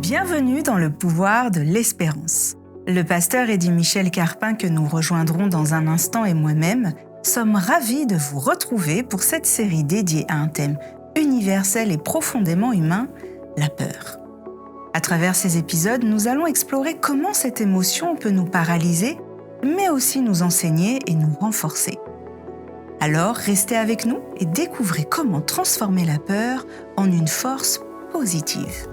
Bienvenue dans le pouvoir de l'espérance. Le pasteur Eddy Michel Carpin, que nous rejoindrons dans un instant, et moi-même, sommes ravis de vous retrouver pour cette série dédiée à un thème universel et profondément humain, la peur. À travers ces épisodes, nous allons explorer comment cette émotion peut nous paralyser, mais aussi nous enseigner et nous renforcer. Alors, restez avec nous et découvrez comment transformer la peur en une force positive.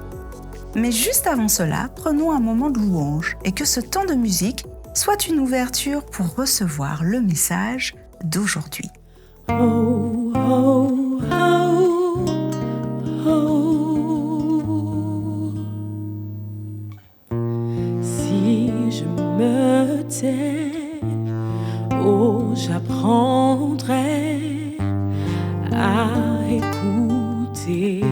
Mais juste avant cela, prenons un moment de louange et que ce temps de musique soit une ouverture pour recevoir le message d'aujourd'hui. Oh, oh, oh, oh. Si je me tais, oh, j'apprendrai à écouter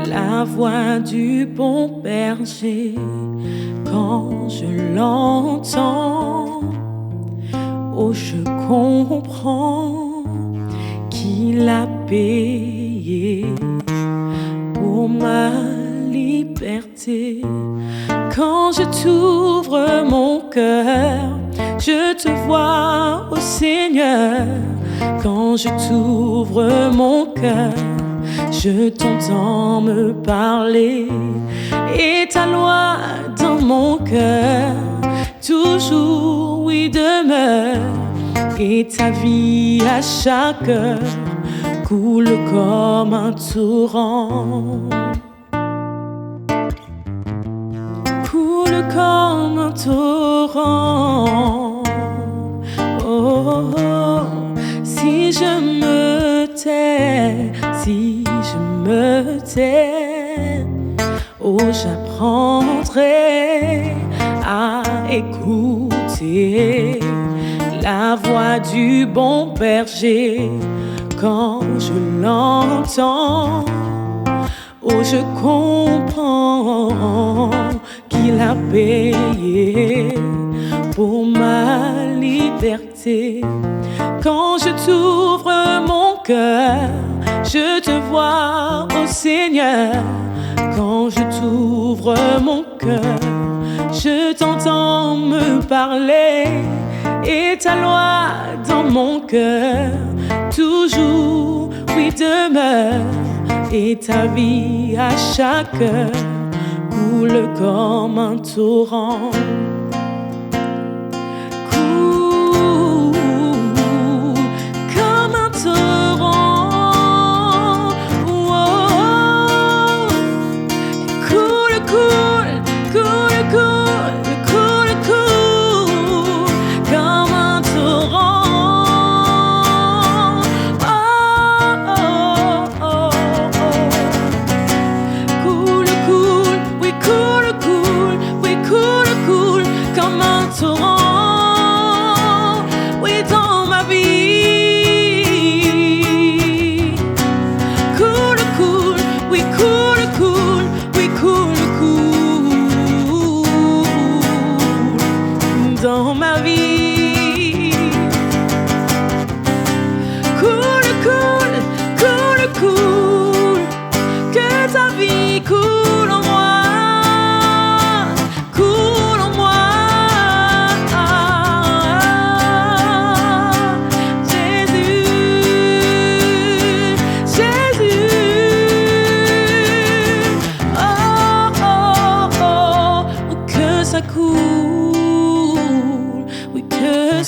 la voix du bon berger. Quand je l'entends, oh, je comprends qu'il a payé pour ma liberté. Quand je t'ouvre mon cœur, je te vois, ô Seigneur. Quand je t'ouvre mon cœur, je t'entends me parler, et ta loi dans mon cœur toujours, oui, demeure, et ta vie à chaque heure coule comme un torrent, coule comme un torrent. Oh, oh, si je me tais, si je me tais, oh, j'apprendrai à écouter la voix du bon berger. Quand je l'entends, oh, je comprends qu'il a payé pour ma liberté. Quand je t'ouvre mon cœur, je te vois, ô Seigneur. Quand je t'ouvre mon cœur, je t'entends me parler, et ta loi dans mon cœur toujours, oui, demeure, et ta vie à chaque heure coule comme un torrent. Dans ma vie, coule, coule, coule, coule, que ta vie coule en moi, coule en moi. Jésus, Jésus, oh, oh, oh, oh, que ça coule, oui, que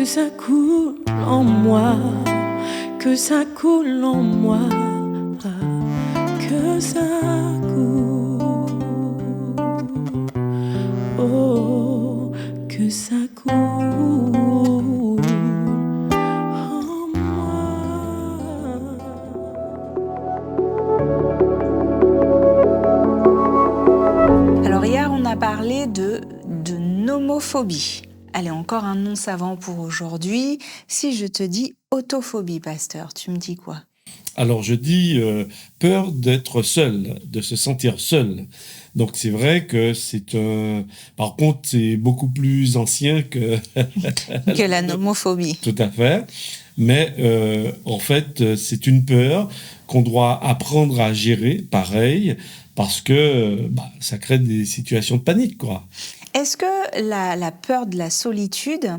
ça coule en moi, que ça coule en moi, que ça coule, oh, que ça coule en moi. Alors hier, parler de nomophobie. Allez, encore un nom savant pour aujourd'hui. Si je te dis autophobie, pasteur, tu me dis quoi? Alors je dis peur d'être seul, de se sentir seul. Donc c'est vrai que Par contre, c'est beaucoup plus ancien que... Que la nomophobie. Tout à fait. Mais en fait, c'est une peur qu'on doit apprendre à gérer, pareil, parce que ça crée des situations de panique, quoi. Est-ce que la peur de la solitude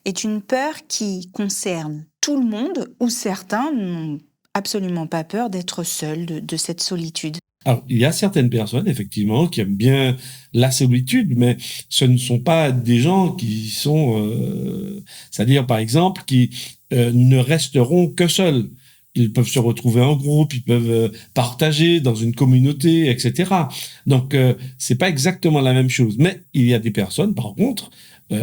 est une peur qui concerne tout le monde ou certains n'ont absolument pas peur d'être seuls, de cette solitude? Alors, il y a certaines personnes, effectivement, qui aiment bien la solitude, mais ce ne sont pas des gens qui sont... c'est-à-dire, par exemple, qui ne resteront que seuls. Ils peuvent se retrouver en groupe, ils peuvent partager dans une communauté, etc. Donc, c'est pas exactement la même chose. Mais il y a des personnes, par contre,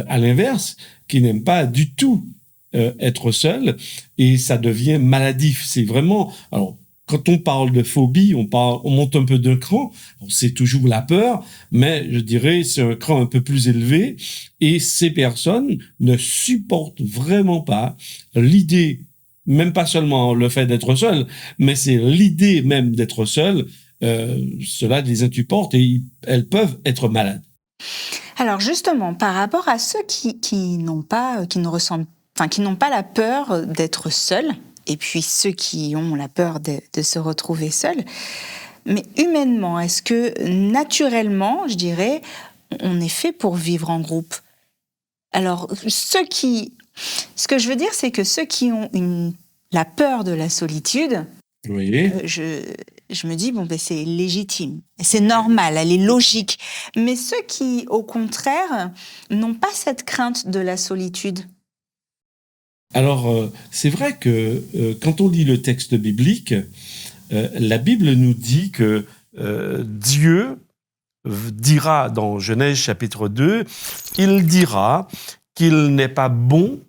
à l'inverse, qui n'aiment pas du tout être seuls, et ça devient maladif. C'est vraiment... Alors, quand on parle de phobie, on monte un peu d'un cran. C'est toujours la peur, mais je dirais c'est un cran un peu plus élevé. Et ces personnes ne supportent vraiment pas l'idée, même pas seulement le fait d'être seul, mais c'est l'idée même d'être seul. Cela les insupporte et elles peuvent être malades. Alors justement, par rapport à ceux qui n'ont pas la peur d'être seuls, et puis ceux qui ont la peur de se retrouver seuls. Mais humainement, est-ce que naturellement, je dirais, on est fait pour vivre en groupe? Alors, ce que je veux dire, c'est que ceux qui ont la peur de la solitude, oui. Je me dis, c'est légitime, c'est normal, elle est logique. Mais ceux qui, au contraire, n'ont pas cette crainte de la solitude, alors, c'est vrai que quand on lit le texte biblique, la Bible nous dit que Dieu dira dans Genèse chapitre 2, il dira qu'il n'est pas bon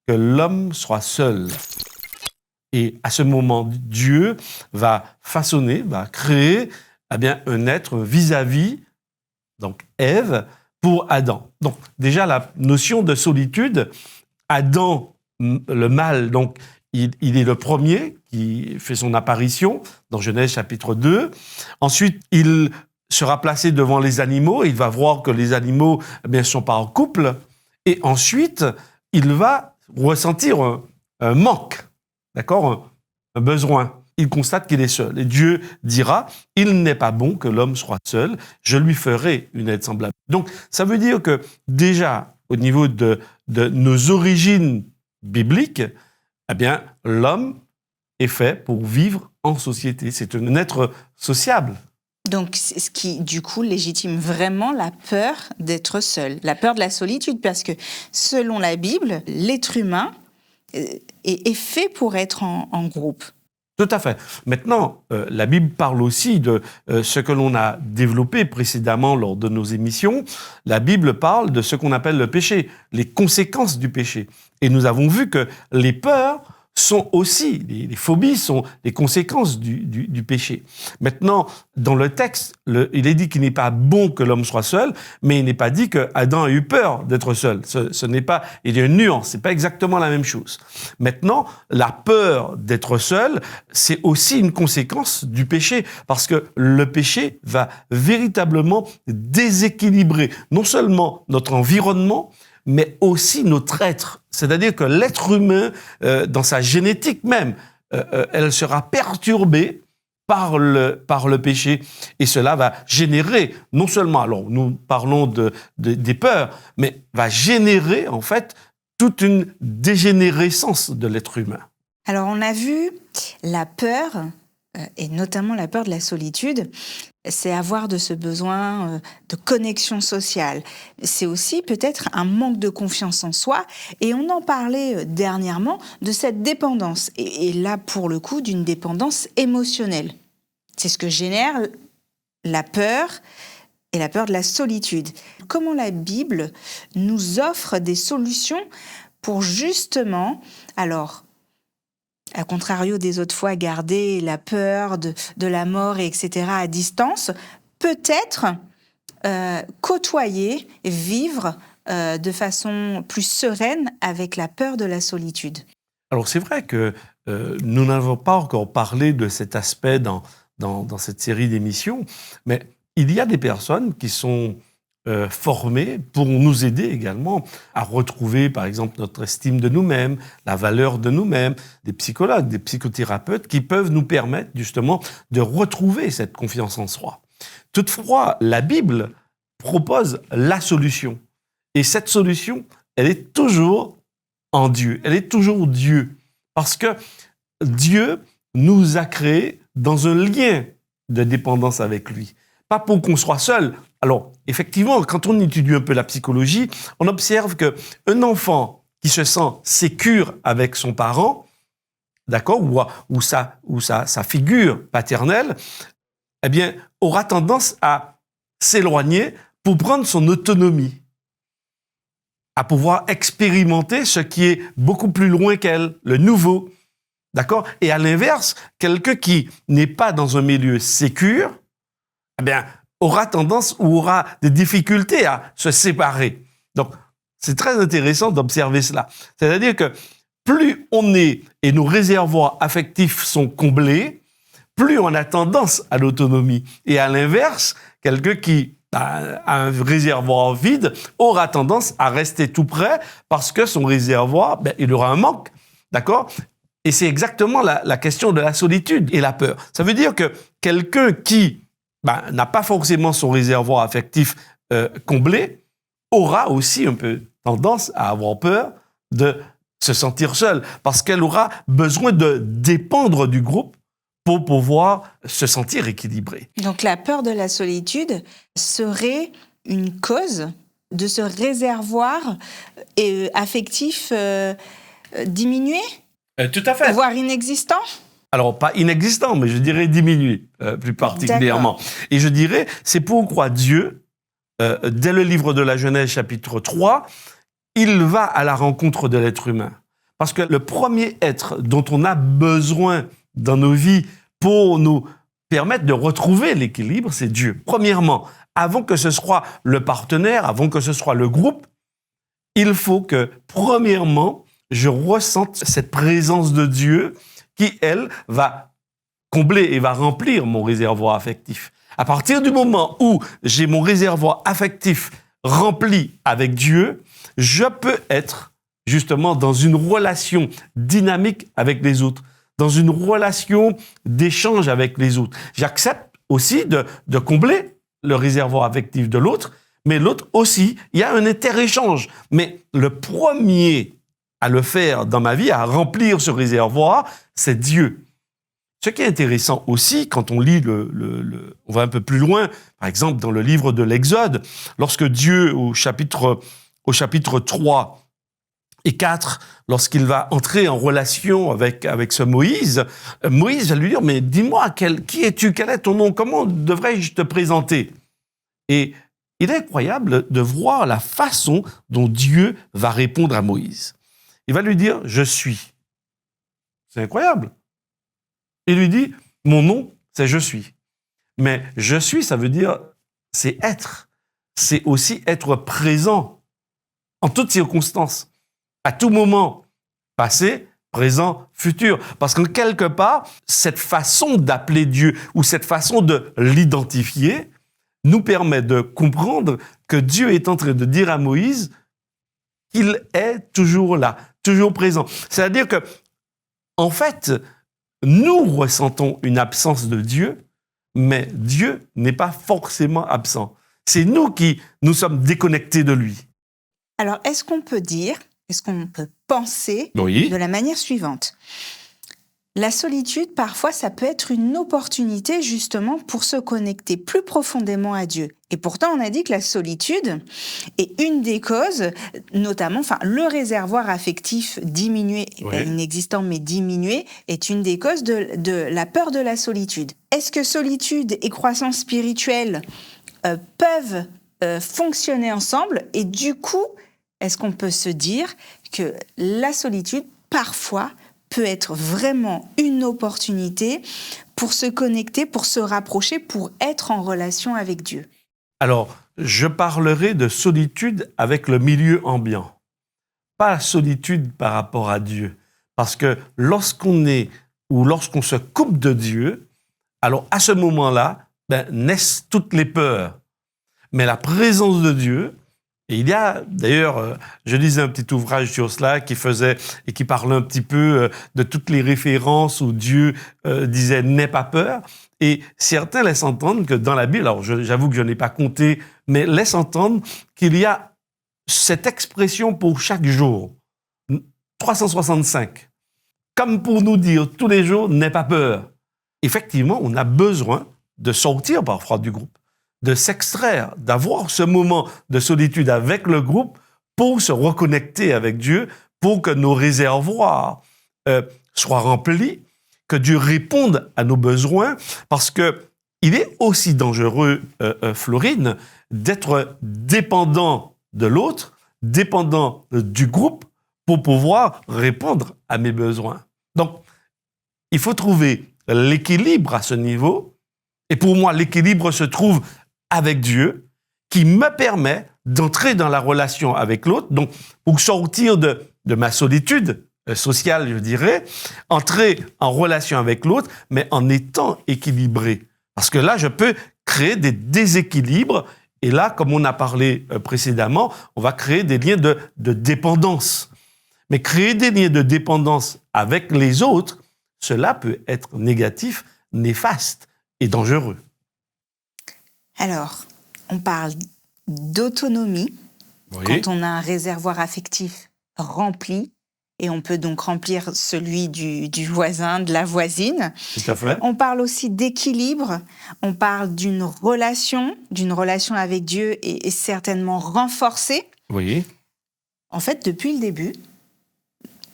que l'homme soit seul. Et à ce moment, Dieu va façonner, va créer un être vis-à-vis, donc Ève, pour Adam. Donc déjà, la notion de solitude, Adam, le mâle, donc, il est le premier qui fait son apparition dans Genèse chapitre 2. Ensuite, il sera placé devant les animaux et il va voir que les animaux ne sont pas en couple. Et ensuite, il va ressentir un manque, d'accord, un besoin. Il constate qu'il est seul. Et Dieu dira, il n'est pas bon que l'homme soit seul, je lui ferai une aide semblable. Donc, ça veut dire que déjà, au niveau de nos origines biblique, l'homme est fait pour vivre en société. C'est un être sociable. Donc, c'est ce qui, du coup, légitime vraiment la peur d'être seul, la peur de la solitude, parce que, selon la Bible, l'être humain est fait pour être en groupe. Tout à fait. Maintenant, la Bible parle aussi de ce que l'on a développé précédemment lors de nos émissions. La Bible parle de ce qu'on appelle le péché, les conséquences du péché. Et nous avons vu que les peurs sont aussi, les phobies sont les conséquences du péché. Maintenant, dans le texte, il est dit qu'il n'est pas bon que l'homme soit seul, mais il n'est pas dit que Adam a eu peur d'être seul. Ce n'est pas, il y a une nuance, c'est pas exactement la même chose. Maintenant, la peur d'être seul, c'est aussi une conséquence du péché, parce que le péché va véritablement déséquilibrer non seulement notre environnement, mais aussi notre être. C'est-à-dire que l'être humain, dans sa génétique même, elle sera perturbée par le péché. Et cela va générer, non seulement, alors nous parlons des peurs, mais va générer en fait toute une dégénérescence de l'être humain. Alors on a vu la peur, et notamment la peur de la solitude, c'est avoir de ce besoin de connexion sociale. C'est aussi peut-être un manque de confiance en soi. Et on en parlait dernièrement de cette dépendance. Et là, pour le coup, d'une dépendance émotionnelle. C'est ce que génère la peur et la peur de la solitude. Comment la Bible nous offre des solutions pour justement, alors, à contrario des autres fois, garder la peur de la mort, etc., à distance, peut-être côtoyer, vivre de façon plus sereine avec la peur de la solitude? Alors c'est vrai que nous n'avons pas encore parlé de cet aspect dans cette série d'émissions, mais il y a des personnes qui sont formées pour nous aider également à retrouver, par exemple, notre estime de nous-mêmes, la valeur de nous-mêmes, des psychologues, des psychothérapeutes qui peuvent nous permettre justement de retrouver cette confiance en soi. Toutefois, la Bible propose la solution. Et cette solution, elle est toujours en Dieu. Elle est toujours Dieu. Parce que Dieu nous a créés dans un lien de dépendance avec lui. Pas pour qu'on soit seul. Alors, effectivement, quand on étudie un peu la psychologie, on observe qu'un enfant qui se sent sécure avec son parent, d'accord, ou sa figure paternelle, eh bien, aura tendance à s'éloigner pour prendre son autonomie, à pouvoir expérimenter ce qui est beaucoup plus loin qu'elle, le nouveau. D'accord? Et à l'inverse, quelqu'un qui n'est pas dans un milieu sécure, eh bien, aura tendance ou aura des difficultés à se séparer. Donc, c'est très intéressant d'observer cela. C'est-à-dire que plus on est et nos réservoirs affectifs sont comblés, plus on a tendance à l'autonomie. Et à l'inverse, quelqu'un qui a un réservoir vide aura tendance à rester tout près parce que son réservoir, il aura un manque. D'accord? Et c'est exactement la question de la solitude et la peur. Ça veut dire que quelqu'un qui n'a pas forcément son réservoir affectif comblé aura aussi un peu tendance à avoir peur de se sentir seul parce qu'elle aura besoin de dépendre du groupe pour pouvoir se sentir équilibrée. Donc la peur de la solitude serait une cause de ce réservoir affectif diminué? Tout à fait. Voire inexistant? Alors, pas inexistant, mais je dirais diminué, plus particulièrement. D'accord. Et je dirais, c'est pourquoi Dieu, dès le livre de la Genèse, chapitre 3, il va à la rencontre de l'être humain. Parce que le premier être dont on a besoin dans nos vies pour nous permettre de retrouver l'équilibre, c'est Dieu. Premièrement, avant que ce soit le partenaire, avant que ce soit le groupe, il faut que, premièrement, je ressente cette présence de Dieu qui, elle, va combler et va remplir mon réservoir affectif. À partir du moment où j'ai mon réservoir affectif rempli avec Dieu, je peux être justement dans une relation dynamique avec les autres, dans une relation d'échange avec les autres. J'accepte aussi de combler le réservoir affectif de l'autre, mais l'autre aussi, il y a un interéchange. Mais le premier à le faire dans ma vie, à remplir ce réservoir, c'est Dieu. Ce qui est intéressant aussi, quand on lit on va un peu plus loin, par exemple dans le livre de l'Exode, lorsque Dieu, au chapitre 3 et 4, lorsqu'il va entrer en relation avec ce Moïse, Moïse va lui dire, mais dis-moi, qui es-tu? Quel est ton nom? Comment devrais-je te présenter? Et il est incroyable de voir la façon dont Dieu va répondre à Moïse. Il va lui dire, je suis. C'est incroyable. Il lui dit, mon nom, c'est je suis. Mais je suis, ça veut dire, c'est être. C'est aussi être présent en toutes circonstances, à tout moment, passé, présent, futur. Parce que quelque part, cette façon d'appeler Dieu ou cette façon de l'identifier nous permet de comprendre que Dieu est en train de dire à Moïse qu'il est toujours là, toujours présent. C'est-à-dire que, en fait, nous ressentons une absence de Dieu, mais Dieu n'est pas forcément absent. C'est nous qui nous sommes déconnectés de lui. Alors, est-ce qu'on peut penser de la manière suivante? La solitude, parfois, ça peut être une opportunité justement pour se connecter plus profondément à Dieu. Et pourtant, on a dit que la solitude est une des causes, notamment, le réservoir affectif diminué, pas inexistant mais diminué, est une des causes de la peur de la solitude. Est-ce que solitude et croissance spirituelle peuvent fonctionner ensemble? Et du coup, est-ce qu'on peut se dire que la solitude, parfois, peut être vraiment une opportunité pour se connecter, pour se rapprocher, pour être en relation avec Dieu? Alors, je parlerai de solitude avec le milieu ambiant, pas solitude par rapport à Dieu. Parce que lorsqu'on se coupe de Dieu, alors à ce moment-là, naissent toutes les peurs. Mais la présence de Dieu, et il y a d'ailleurs, je lisais un petit ouvrage sur cela qui parlait un petit peu de toutes les références où Dieu disait « n'aie pas peur ». Et certains laissent entendre que dans la Bible, alors j'avoue que je n'ai pas compté, mais laissent entendre qu'il y a cette expression pour chaque jour, 365, comme pour nous dire tous les jours « n'aie pas peur ». Effectivement, on a besoin de sortir parfois du groupe, de s'extraire, d'avoir ce moment de solitude avec le groupe pour se reconnecter avec Dieu, pour que nos réservoirs soient remplis, que Dieu réponde à nos besoins, parce que il est aussi dangereux, Florine, d'être dépendant de l'autre, dépendant du groupe, pour pouvoir répondre à mes besoins. Donc, il faut trouver l'équilibre à ce niveau, et pour moi, l'équilibre se trouve avec Dieu, qui me permet d'entrer dans la relation avec l'autre, donc pour sortir de ma solitude sociale, je dirais, entrer en relation avec l'autre, mais en étant équilibré. Parce que là, je peux créer des déséquilibres, et là, comme on a parlé précédemment, on va créer des liens de dépendance. Mais créer des liens de dépendance avec les autres, cela peut être négatif, néfaste et dangereux. Alors, on parle d'autonomie quand on a un réservoir affectif rempli, et on peut donc remplir celui du voisin, de la voisine. Tout à fait. On parle aussi d'équilibre, on parle d'une relation avec Dieu et certainement renforcée. Oui. En fait, depuis le début,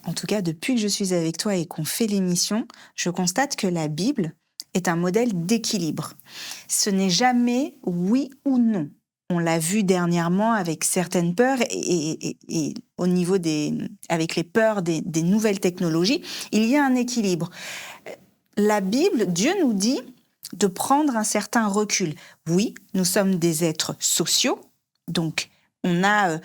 en tout cas depuis que je suis avec toi et qu'on fait l'émission, je constate que la Bible est un modèle d'équilibre. Ce n'est jamais oui ou non. On l'a vu dernièrement avec certaines peurs et au niveau avec les peurs des nouvelles technologies, il y a un équilibre. La Bible, Dieu nous dit de prendre un certain recul. Oui, nous sommes des êtres sociaux, donc on a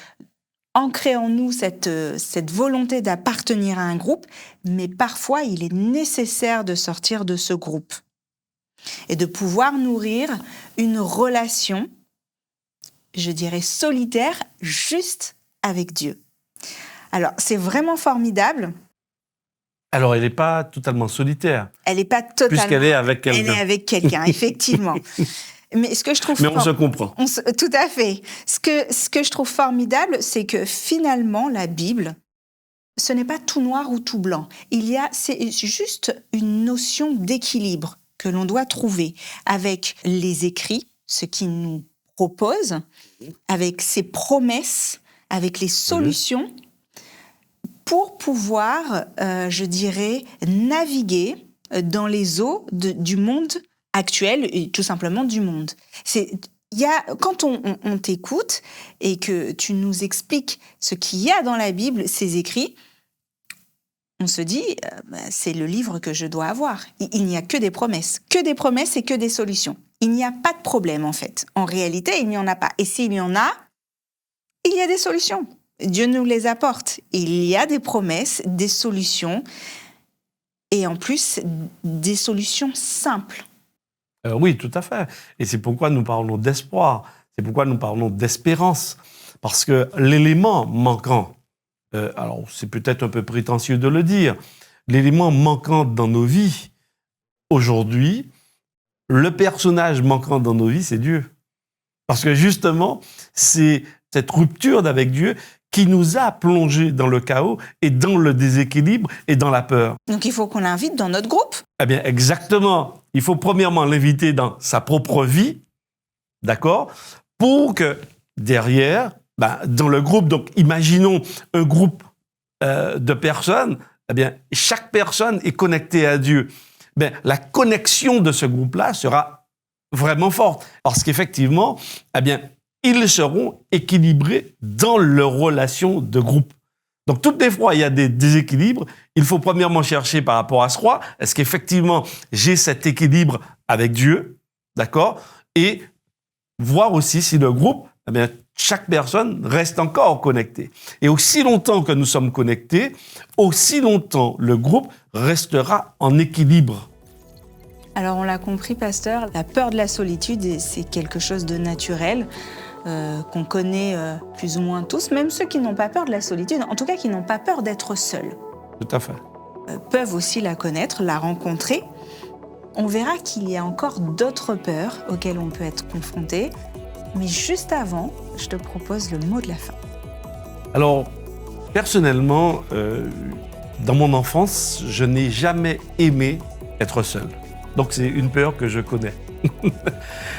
ancré en nous cette volonté d'appartenir à un groupe, mais parfois il est nécessaire de sortir de ce groupe et de pouvoir nourrir une relation, je dirais solitaire, juste avec Dieu. Alors, c'est vraiment formidable. Alors, elle n'est pas totalement solitaire. Elle n'est pas totalement... Puisqu'elle est avec quelqu'un. Elle est avec quelqu'un, effectivement. Mais ce que je trouve... Mais on se comprend. Tout à fait. Ce que je trouve formidable, c'est que finalement, la Bible, ce n'est pas tout noir ou tout blanc. C'est juste une notion d'équilibre que l'on doit trouver avec les écrits, ce qui nous propose, avec ses promesses, avec les solutions, pour pouvoir, je dirais, naviguer dans les eaux du monde actuel et tout simplement du monde. Quand on t'écoute et que tu nous expliques ce qu'il y a dans la Bible, ces écrits, on se dit, c'est le livre que je dois avoir. Il n'y a que des promesses et que des solutions. Il n'y a pas de problème, en fait. En réalité, il n'y en a pas. Et s'il y en a, il y a des solutions. Dieu nous les apporte. Il y a des promesses, des solutions, et en plus, des solutions simples. Oui, tout à fait. Et c'est pourquoi nous parlons d'espoir. C'est pourquoi nous parlons d'espérance. Parce que l'élément manquant, alors c'est peut-être un peu prétentieux de le dire, l'élément manquant dans nos vies, aujourd'hui, le personnage manquant dans nos vies, c'est Dieu. Parce que justement, c'est cette rupture avec Dieu qui nous a plongés dans le chaos et dans le déséquilibre et dans la peur. Donc il faut qu'on l'invite dans notre groupe. Eh bien, exactement. Il faut premièrement l'inviter dans sa propre vie, d'accord, pour que derrière, dans le groupe, donc imaginons un groupe de personnes, eh bien, chaque personne est connectée à Dieu. Ben, la connexion de ce groupe-là sera vraiment forte. Parce qu'effectivement, eh bien, ils seront équilibrés dans leur relation de groupe. Donc, toutes les fois, il y a des déséquilibres. Il faut premièrement chercher par rapport à soi. Est-ce qu'effectivement, j'ai cet équilibre avec Dieu? D'accord? Et voir aussi si le groupe, eh bien, chaque personne reste encore connectée. Et aussi longtemps que nous sommes connectés, aussi longtemps le groupe restera en équilibre. Alors on l'a compris, pasteur, la peur de la solitude, c'est quelque chose de naturel, qu'on connaît plus ou moins tous, même ceux qui n'ont pas peur de la solitude, en tout cas qui n'ont pas peur d'être seuls. Tout à fait. Peuvent aussi la connaître, la rencontrer. On verra qu'il y a encore d'autres peurs auxquelles on peut être confronté. Mais juste avant, je te propose le mot de la fin. Alors, personnellement, dans mon enfance, je n'ai jamais aimé être seul. Donc, c'est une peur que je connais.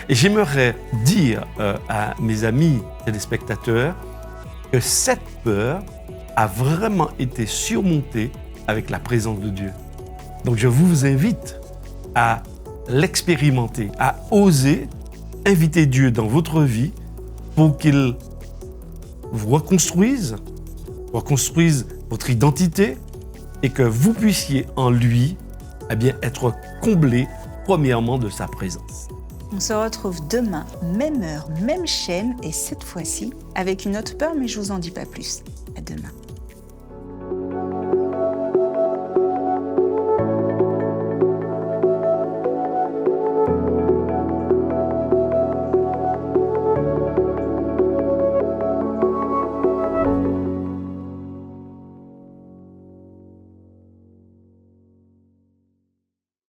Et j'aimerais dire à mes amis téléspectateurs que cette peur a vraiment été surmontée avec la présence de Dieu. Donc, je vous invite à l'expérimenter, à oser inviter Dieu dans votre vie pour qu'il vous reconstruise votre identité et que vous puissiez en lui être comblé premièrement de sa présence. On se retrouve demain, même heure, même chaîne et cette fois-ci avec une autre peur, mais je vous en dis pas plus. À demain.